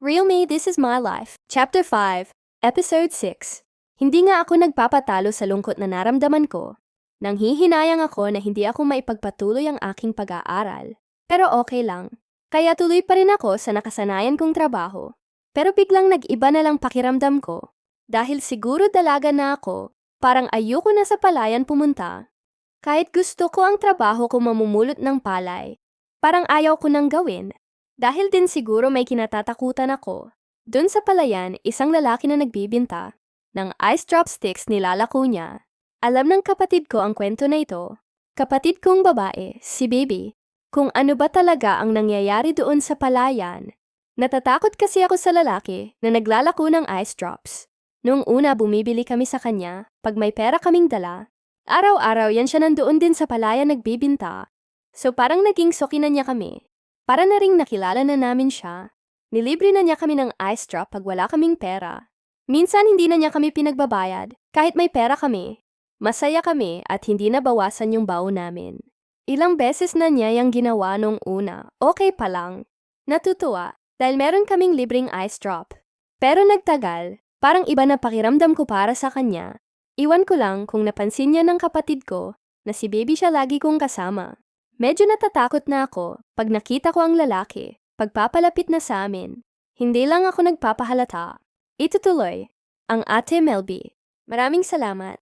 Real Me, This Is My Life, Chapter 5, Episode 6. Hindi nga ako nagpapatalo sa lungkot na naramdaman ko. Nanghihinayang ako na hindi ako maipagpatuloy ang aking pag-aaral. Pero okay lang. Kaya tuloy pa rin ako sa nakasanayan kong trabaho. Pero biglang nag-iba na lang pakiramdam ko. Dahil siguro dalaga na ako, parang ayoko na sa palayan pumunta. Kahit gusto ko ang trabaho ko mamumulot ng palay, parang ayaw ko nang gawin. Dahil din siguro may kinatatakutan ako. Doon sa palayan, isang lalaki na nagbibinta ng ice drop sticks nilalako niya. Alam ng kapatid ko ang kwento na ito. Kapatid kong babae, si Baby. Kung ano ba talaga ang nangyayari doon sa palayan. Natatakot kasi ako sa lalaki na naglalako ng ice drops. Noong una bumibili kami sa kanya, pag may pera kaming dala, araw-araw yan siya nandoon din sa palayan nagbibinta. So parang naging soki na niya kami. Para na ring nakilala na namin siya. Nilibre na niya kami ng ice drop pag wala kaming pera. Minsan hindi na niya kami pinagbabayad, kahit may pera kami. Masaya kami at hindi na bawasan yung baon namin. Ilang beses na niya yung ginawa nung una, okay pa lang. Natutuwa dahil meron kaming libreng ice drop. Pero nagtagal, parang iba na pakiramdam ko para sa kanya. Iwan ko lang kung napansin niya ng kapatid ko na si Baby siya lagi kong kasama. Medyo natatakot na ako pag nakita ko ang lalaki, pagpapalapit na sa amin. Hindi lang ako nagpapahalata. Itutuloy, ang Ate Melby. Maraming salamat.